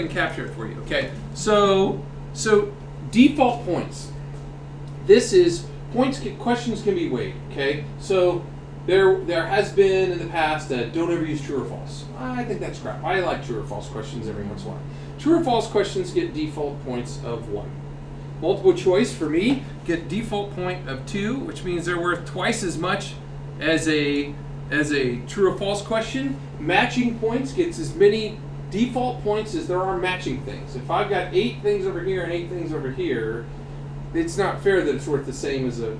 ahead and capture it for you. Okay, so default points. This is questions can be weighed. Okay, so there has been in the past that don't ever use true or false. I think that's crap. I like true or false questions every once in a while. True or false questions get default points of 1. Multiple choice for me get default point of 2, which means they're worth twice as much as a true or false question. Matching points gets as many default points as there are matching things. If I've got 8 things over here and 8 things over here, it's not fair that it's worth the same as a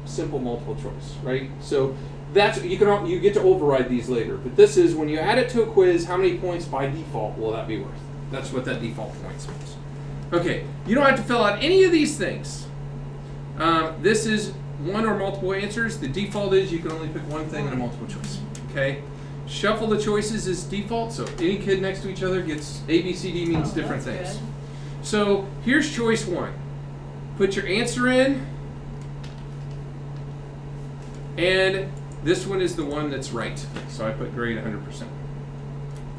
simple multiple choice, right? So that's you get to override these later. But this is when you add it to a quiz, how many points by default will that be worth? That's what that default points means. Okay, you don't have to fill out any of these things. This is one or multiple answers. The default is you can only pick one thing in a multiple choice. Okay. Shuffle the choices is default, so any kid next to each other gets A, B, C, D means different things. Good. So here's choice 1. Put your answer in, and this one is the one that's right. So I put grade 100%.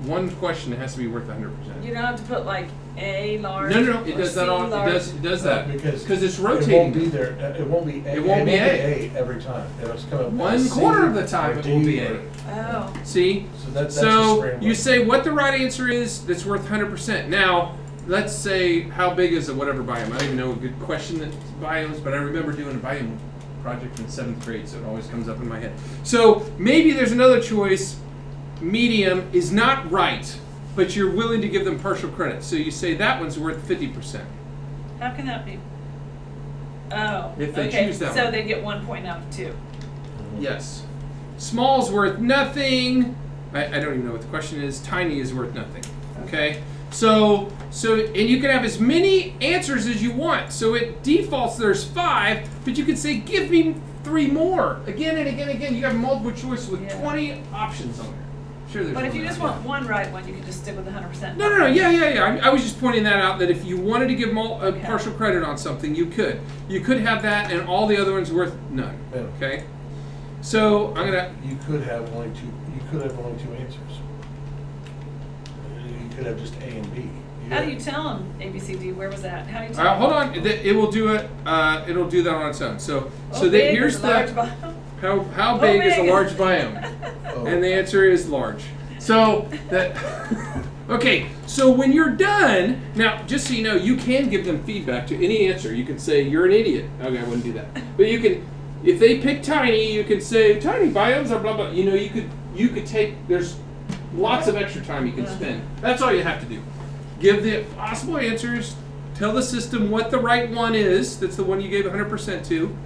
One question has to be worth 100%. You don't have to put like A large. No, it does that on. It does that because it's rotating. It won't be there. It won't be A. It won't be A every time. It'll come up 1/4 of the time it will be A. Oh. See? So you say what the right answer is that's worth 100%. Now, let's say how big is a whatever biome. I don't even know a good question that biomes, but I remember doing a biome project in 7th grade, so it always comes up in my head. So maybe there's another choice. Medium is not right, but you're willing to give them partial credit. So you say that one's worth 50%. How can that be? Oh, if they okay. choose that so one. they get 1 point out of 2. Yes. Small's worth nothing. I don't even know what the question is. Tiny is worth nothing. Okay? So and you can have as many answers as you want. So it defaults there's 5, but you can say give me 3 more. Again and again and again. You have multiple choice with 20 options on there. Sure, but if you just want one right one, you can just stick with the 100%. No. Yeah. I was just pointing that out, that if you wanted to give partial credit on something, you could. You could have that, and all the other ones worth none. Yeah. Okay. So I'm gonna. You could have only 2. You could have only 2 answers. You could have just A and B. How do you tell them A, B, C, D? Where was that? How do you tell them? Hold on. It will do it. It'll do that on its own. So here's the. How big is a large biome? And the answer is large. So that okay, so when you're done, now just so you know, you can give them feedback to any answer. You can say you're an idiot. Okay, I wouldn't do that. But you can, if they pick tiny, you can say tiny biomes are blah blah. You know, you could take, there's lots of extra time you can spend. That's all you have to do. Give the possible answers, tell the system what the right one is, that's the one you gave 100% to.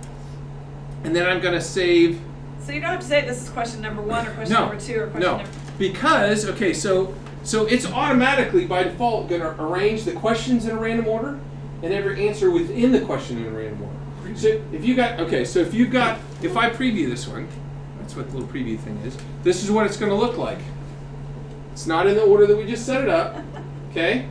And then I'm going to save. So you don't have to say this is question number 1 or question number 2 or question number. Because okay, so it's automatically by default going to arrange the questions in a random order, and every answer within the question in a random order. So if you got if I preview this one, that's what the little preview thing is. This is what it's going to look like. It's not in the order that we just set it up. Okay,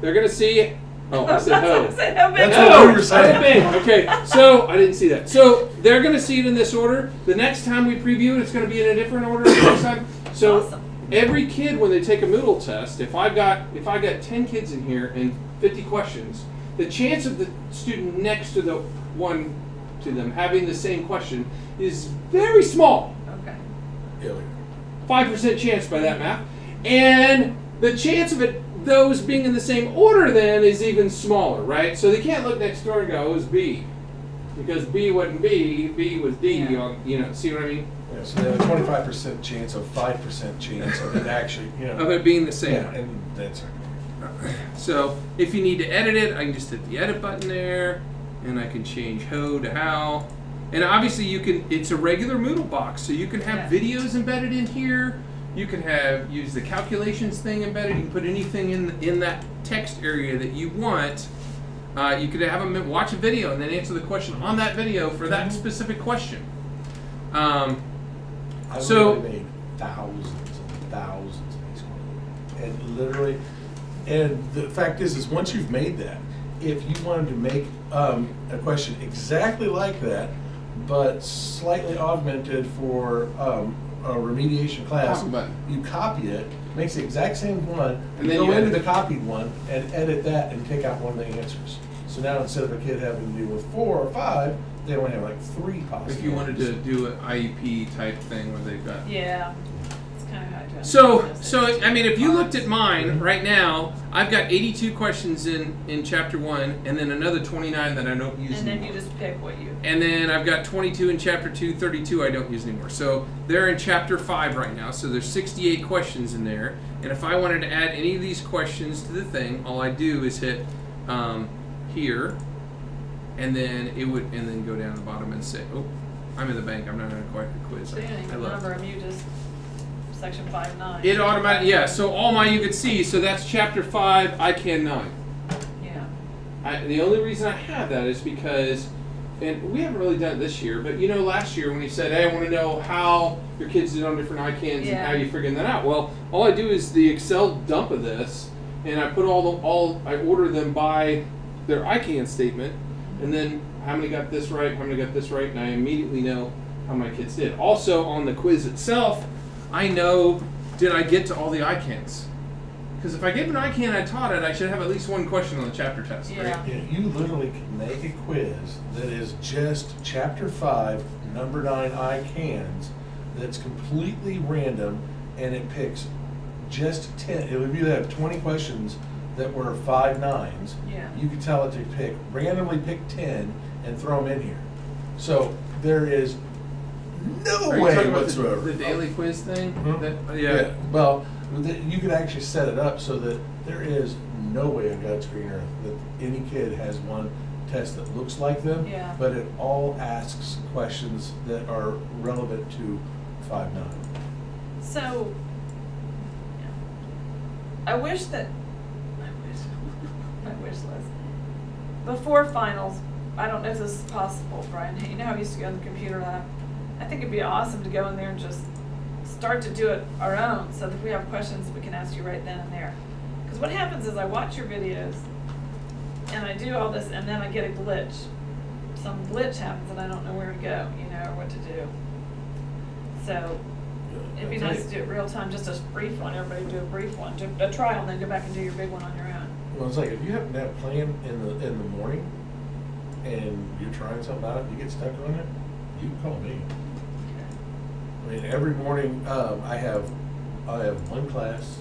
they're going to see. Oh, I said ho. That's what we were saying. Okay, so I didn't see that. So they're going to see it in this order. The next time we preview it, it's going to be in a different order next time. So awesome. Every kid, when they take a Moodle test, if I got 10 kids in here and 50 questions, the chance of the student next to the one to them having the same question is very small. Okay. 5% chance by that math, and the chance of those being in the same order then is even smaller, right? So they can't look next door and go, oh, it was B. Because B wasn't B, B was D, see what I mean? Yeah, so they have a 25% chance of 5% chance of it actually, of it being the same. Yeah, and that's so if you need to edit it, I can just hit the edit button there, and I can change ho to how. And obviously it's a regular Moodle box, so you can have videos embedded in here. You can use the calculations thing embedded. You can put anything in that text area that you want. You could have them watch a video and then answer the question on that video for that specific question. I've made thousands and thousands of these questions. And literally, and the fact is once you've made that, if you wanted to make a question exactly like that, but slightly augmented for a remediation class, you copy it, makes the exact same one, And you then go you into edit the it. copied one and edit that and take out one of the answers. So now instead of a kid having to deal with 4 or 5, they only have like 3 possible. If you wanted to do an IEP type thing where they've got. Yeah, it's kind of hard to So understand. I mean, if you looked at mine right now, I've got 82 questions in chapter 1, and then another 29 that I don't use And then anymore. you just pick what you. And then I've got 22 in chapter 2, 32 I don't use anymore. So they're in chapter 5 right now. So there's 68 questions in there. And if I wanted to add any of these questions to the thing, all I do is hit here, and then it would, and then go down the bottom and say, oh, I'm in the bank. I'm not in a quiz. So you don't I even left. number them. You just section 5.9. It automatically, yeah. So all my you could see. So that's chapter 5, ICANN 9. Yeah. The only reason I have that is because, and we haven't really done it this year, but you know, last year when you said, hey, I want to know how your kids did on different ICANNs and how you figuring that out. Well, all I do is the Excel dump of this, and I put I order them by their ICANN statement, and then how many got this right, how many got this right, and I immediately know how my kids did. Also on the quiz itself, I know, did I get to all the ICANNs? Because if I give an ICANN I taught it, I should have at least one question on the chapter test, right? Yeah. Yeah, you literally can make a quiz that is just chapter 5, number 9 ICANNs, that's completely random, and it picks just 10. If you have 20 questions that were 5 9s, Yeah. you could tell it to randomly pick 10 and throw them in here. So there is no Are you way talking about whatsoever. the daily quiz thing? Hmm? Yeah. Well, you could actually set it up so that there is no way on God's green earth that any kid has one test that looks like them, Yeah. but it all asks questions that are relevant to 5 9. So, I wish, Liz, before finals, I don't know if this is possible, Brian, you know how we used to go in the computer lab? I think it'd be awesome to go in there and just start to do it our own, so that if we have questions, we can ask you right then and there. Because what happens is I watch your videos, and I do all this, and then I get a glitch. Some glitch happens, and I don't know where to go, or what to do. So, it'd be nice to do it real time, just a brief one. Everybody do a brief one, do a trial, and then go back and do your big one on your own. Well, it's like if you happen to have a plan in the morning and you're trying something out, you get stuck on it, you can call me. I mean, every morning I have one class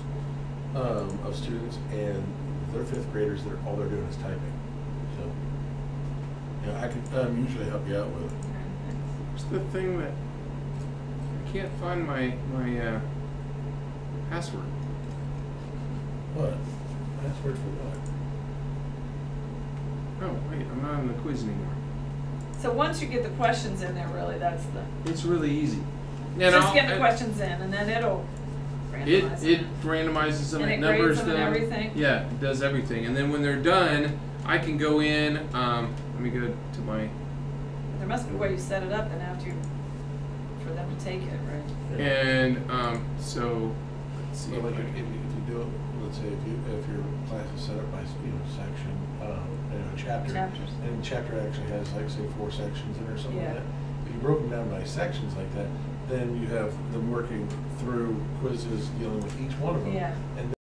of students, and they're 5th graders. All they're doing is typing. So, I can usually help you out with it. What's the thing that I can't find my password? What? Password for what? Oh wait, I'm not in the quiz anymore. So once you get the questions in there, really, that's the. It's really easy. Just get the questions in, and then it'll randomize It them. randomizes them, And it it numbers grades them them. and everything? Yeah, it does everything. And then when they're done, I can go in. Let me go to my. There must be a way you set it up, then after for them to take it, right? And so let's see. So, like, if I if you do it, let's say if your class is set up by section, chapter, Chapters. and chapter actually has like say 4 sections in it or something Yeah. like that. If you broke them down by sections like that, then you have them working through quizzes dealing with each one of them. Yeah. And